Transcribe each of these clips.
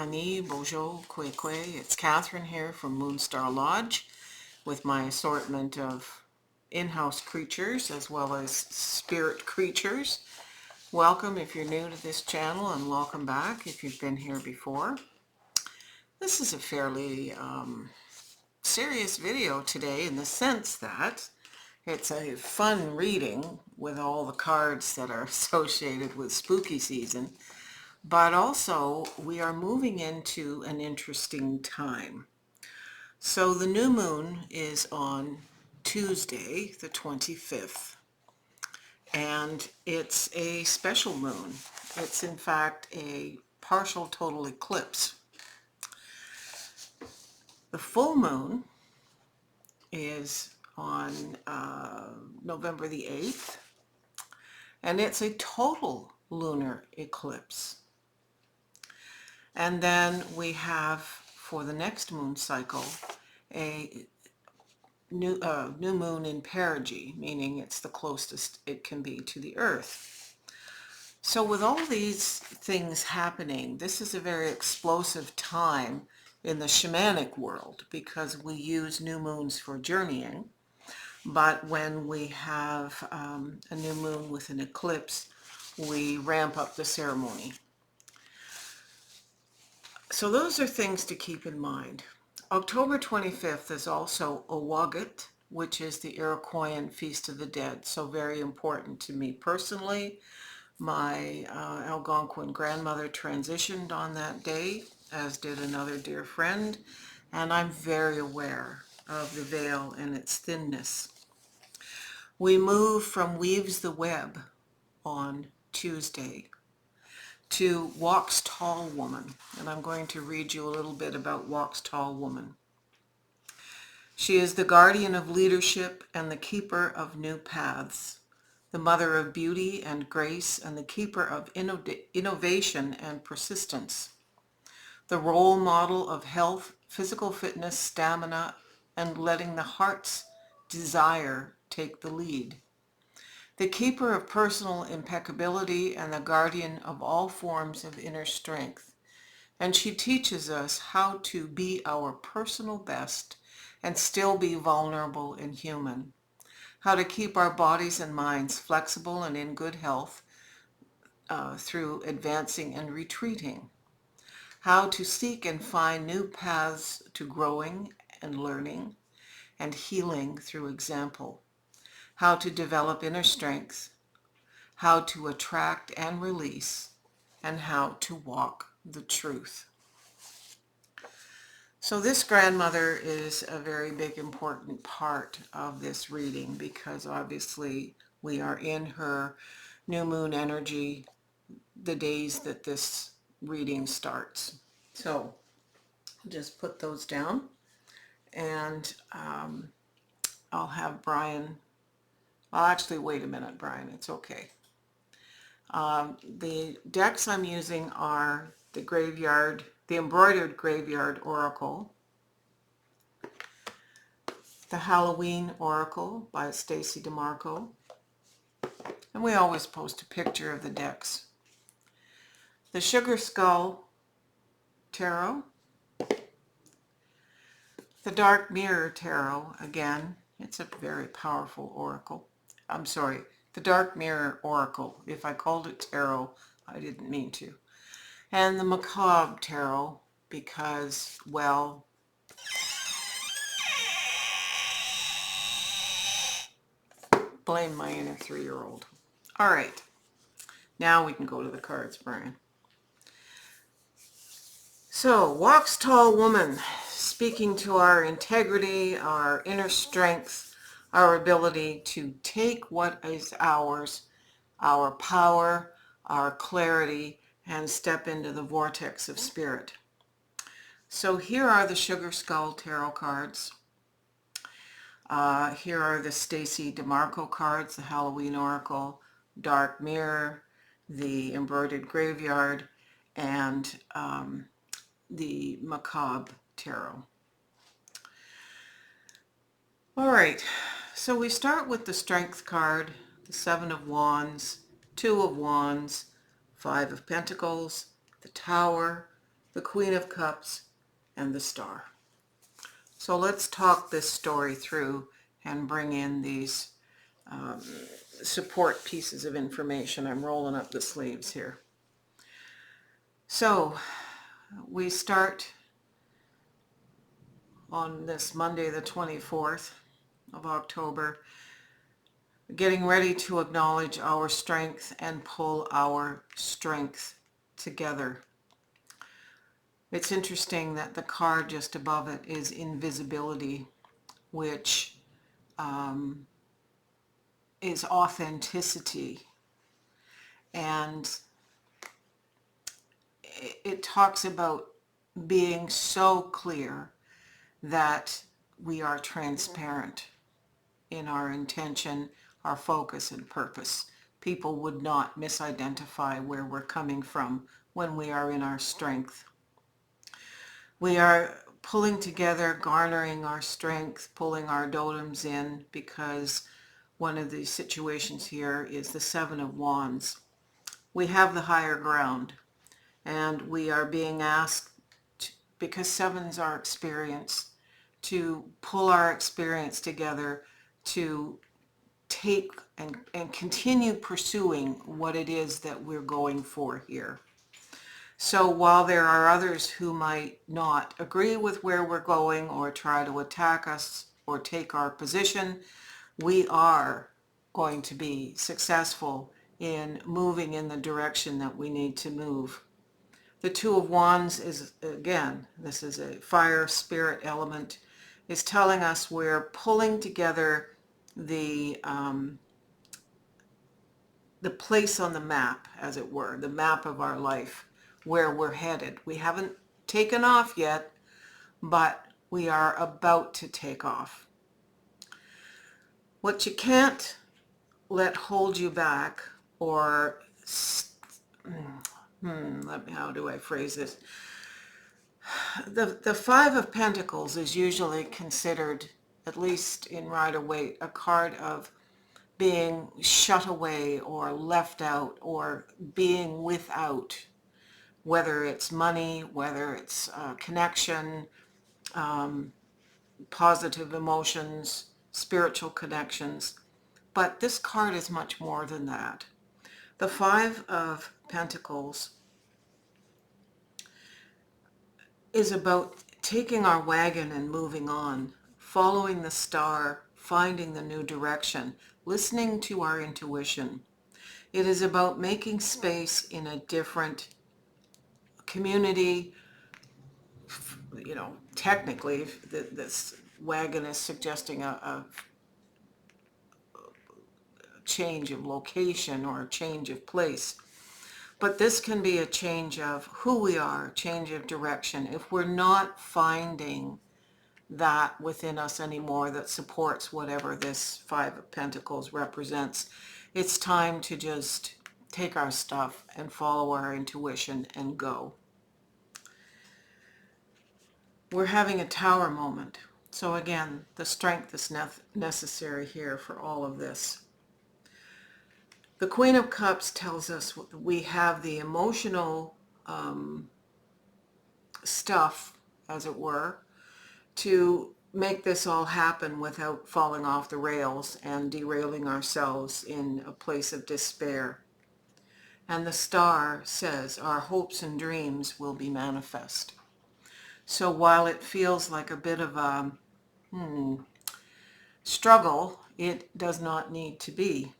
Ani, Bojo, Kwe Kwe. It's Catherine here from Moonstarlodge with my assortment of in-house creatures as well as spirit creatures. Welcome if you're new to this channel, and welcome back if you've been here before. This is a fairly serious video today in the sense that it's a fun reading with all the cards that are associated with spooky season. But also, we are moving into an interesting time. So the new moon is on Tuesday, the 25th, and it's a special moon. It's in fact a partial total eclipse. The full moon is on November the 8th, and it's a total lunar eclipse. And then we have, for the next moon cycle, a new moon in perigee, meaning it's the closest it can be to the Earth. So with all these things happening, this is a very explosive time in the shamanic world because we use new moons for journeying. But when we have a new moon with an eclipse, we ramp up the ceremony. So those are things to keep in mind. October 25th is also Owagat, which is the Iroquoian Feast of the Dead. So very important to me personally. My Algonquin grandmother transitioned on that day, as did another dear friend, and I'm very aware of the veil and its thinness. We move from Weaves the Web on Tuesday to Walks Tall Woman, and I'm going to read you a little bit about Walks Tall Woman. She is the guardian of leadership and the keeper of new paths, the mother of beauty and grace and the keeper of innovation and persistence, the role model of health, physical fitness, stamina, and letting the heart's desire take the lead, the keeper of personal impeccability and the guardian of all forms of inner strength. And she teaches us how to be our personal best and still be vulnerable and human, how to keep our bodies and minds flexible and in good health through advancing and retreating, how to seek and find new paths to growing and learning and healing through example, how to develop inner strength, how to attract and release, and how to walk the truth. So this grandmother is a very big important part of this reading because obviously we are in her new moon energy the days that this reading starts. So just put those down, and I'll have Brian. Well, actually, wait a minute, Brian. It's okay. The decks I'm using are the Embroidered Graveyard Oracle, the Halloween Oracle by Stacy DeMarco, and we always post a picture of the decks. The Sugar Skull Tarot, the Dark Mirror Tarot, again, it's a very powerful oracle. I'm sorry, the Dark Mirror Oracle. If I called it tarot, I didn't mean to. And the Macabre Tarot because, well, blame my inner 3-year-old. All right, now we can go to the cards, Brian. So, Walks Tall Woman, speaking to our integrity, our inner strength, our ability to take what is ours, our power, our clarity, and step into the vortex of spirit. So here are the Sugar Skull Tarot cards. Here are the Stacy DeMarco cards, the Halloween Oracle, Dark Mirror, the Embroidered Graveyard, and the Macabre Tarot. All right, so we start with the Strength card, the Seven of Wands, Two of Wands, Five of Pentacles, the Tower, the Queen of Cups, and the Star. So let's talk this story through and bring in these support pieces of information. I'm rolling up the sleeves here. So we start on this Monday, the 24th of October, getting ready to acknowledge our strength and pull our strength together. It's interesting that the card just above it is invisibility, which is authenticity. And it talks about being so clear that we are transparent in our intention, our focus, and purpose. People would not misidentify where we're coming from when we are in our strength. We are pulling together, garnering our strength, pulling our totems in, because one of the situations here is the Seven of Wands. We have the higher ground, and we are being asked, because sevens are experience, to pull our experience together to take and continue pursuing what it is that we're going for here. So while there are others who might not agree with where we're going or try to attack us or take our position, we are going to be successful in moving in the direction that we need to move. The Two of Wands is, again, this is a fire spirit element, is telling us we're pulling together the place on the map, as it were, the map of our life, where we're headed. We haven't taken off yet, but we are about to take off. What you can't let hold you back, or how do I phrase this? The Five of Pentacles is usually considered, at least in Rider-Waite, a card of being shut away or left out or being without, whether it's money, whether it's connection, positive emotions, spiritual connections. But this card is much more than that. The Five of Pentacles is about taking our wagon and moving on, following the star, finding the new direction, listening to our intuition. It is about making space in a different community. You know, technically, this wagon is suggesting a change of location or a change of place. But this can be a change of who we are, change of direction. If we're not finding that within us anymore that supports whatever this Five of Pentacles represents, it's time to just take our stuff and follow our intuition and go. We're having a Tower moment. So again, the strength is necessary here for all of this. The Queen of Cups tells us we have the emotional stuff, as it were, to make this all happen without falling off the rails and derailing ourselves in a place of despair. And the Star says our hopes and dreams will be manifest. So while it feels like a bit of a struggle, it does not need to be.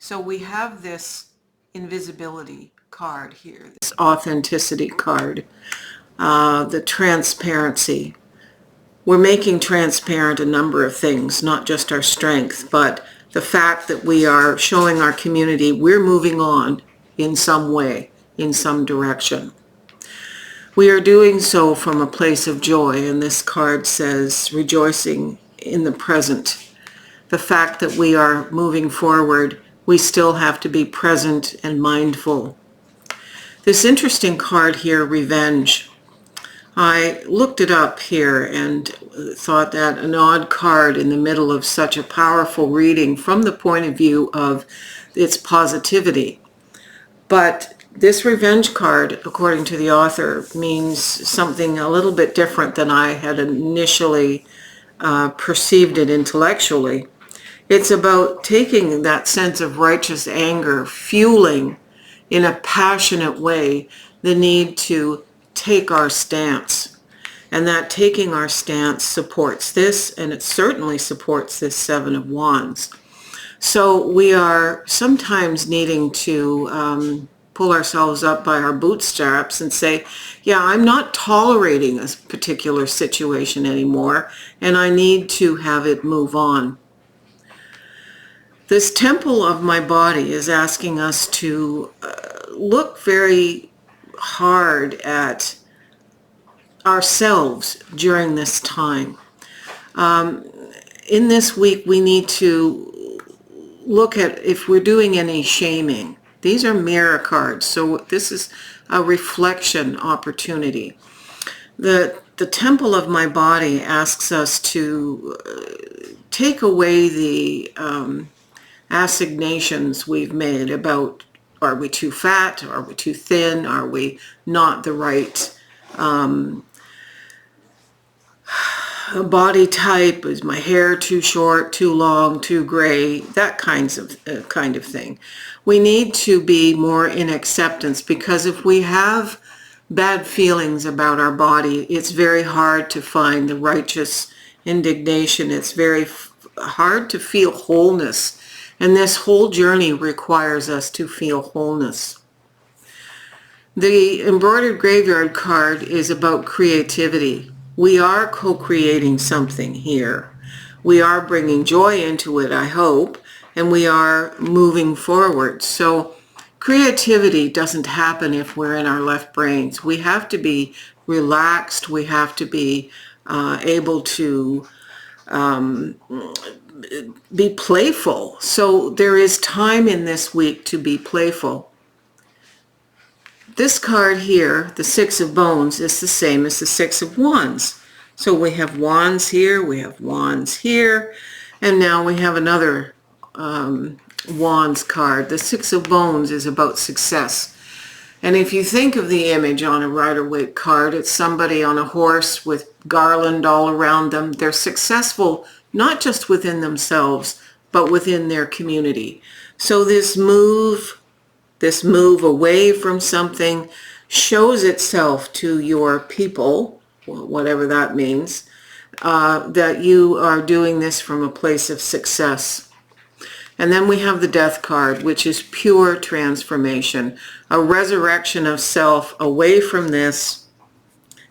So we have this invisibility card here, this authenticity card, the transparency. We're making transparent a number of things, not just our strength, but the fact that we are showing our community we're moving on in some way, in some direction. We are doing so from a place of joy, and this card says rejoicing in the present. The fact that we are moving forward, we still have to be present and mindful. This interesting card here, revenge. I looked it up here and thought that an odd card in the middle of such a powerful reading from the point of view of its positivity. But This revenge card, according to the author, means something a little bit different than I had initially perceived it intellectually. It's about taking that sense of righteous anger, fueling in a passionate way the need to take our stance. And that taking our stance supports this, and it certainly supports this Seven of Wands. So we are sometimes needing to pull ourselves up by our bootstraps and say, yeah, I'm not tolerating a particular situation anymore, and I need to have it move on. This temple of my body is asking us to look very hard at ourselves during this time. In this week, we need to look at if we're doing any shaming. These are mirror cards, so this is a reflection opportunity. The temple of my body asks us to take away the assignations we've made about, are we too fat, are we too thin, are we not the right body type, is my hair too short, too long, too gray, that kind of thing. We need to be more in acceptance, because if we have bad feelings about our body, it's very hard to find the righteous indignation. It's very hard to feel wholeness. And this whole journey requires us to feel wholeness. The embroidered graveyard card is about creativity. We are co-creating something here. We are bringing joy into it, I hope, and we are moving forward. So creativity doesn't happen if we're in our left brains. We have to be relaxed. We have to be able to be playful. So there is time in this week to be playful. This card here, the Six of Bones, is the same as the Six of Wands. So we have wands here, we have wands here, and now we have another wands card. The Six of Bones is about success. And if you think of the image on a Rider-Waite card, it's somebody on a horse with garland all around them. They're successful not just within themselves, but within their community. So this move away from something shows itself to your people, whatever that means, that you are doing this from a place of success. And then we have the Death card, which is pure transformation, a resurrection of self away from this.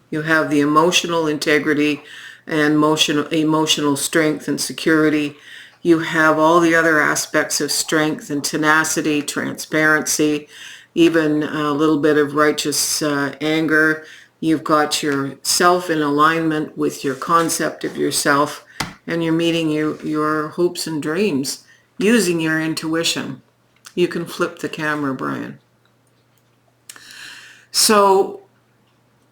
You have the emotional integrity and emotional strength and security. You have all the other aspects of strength and tenacity, transparency, even a little bit of righteous anger. You've got yourself in alignment with your concept of yourself, and you're meeting your hopes and dreams using your intuition. You can flip the camera, Brian. So,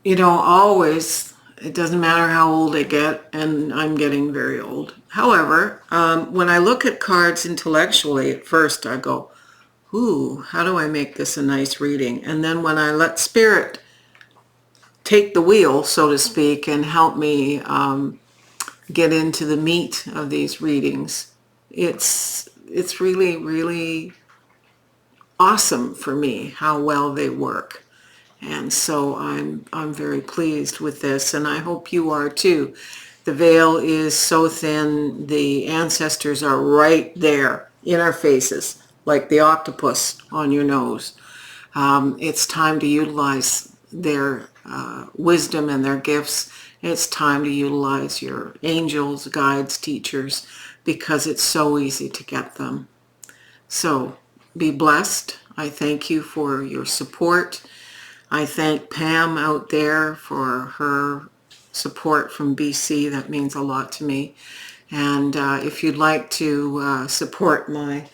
always, it doesn't matter how old I get, and I'm getting very old. However, when I look at cards intellectually, at first I go, ooh, how do I make this a nice reading? And then when I let Spirit take the wheel, so to speak, and help me get into the meat of these readings, it's really, really awesome for me how well they work. And so I'm very pleased with this, and I hope you are too. The veil is so thin, the ancestors are right there in our faces, like the octopus on your nose. It's time to utilize their wisdom and their gifts. It's time to utilize your angels, guides, teachers, because it's so easy to get them. So be blessed. I thank you for your support. I thank Pam out there for her support from BC. That means a lot to me. And if you'd like to support my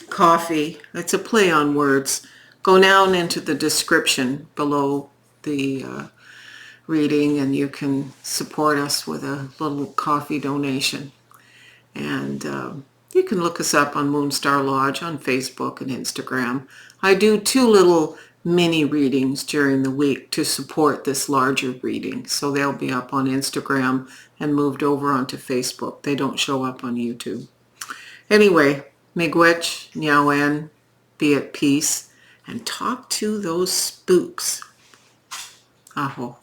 coffee, it's a play on words, go down into the description below the reading, and you can support us with a little coffee donation. And You can look us up on Moonstarlodge on Facebook and Instagram. I do 2 little mini readings during the week to support this larger reading. So they'll be up on Instagram and moved over onto Facebook. They don't show up on YouTube. Anyway, miigwech, nyawen, be at peace, and talk to those spooks. Aho.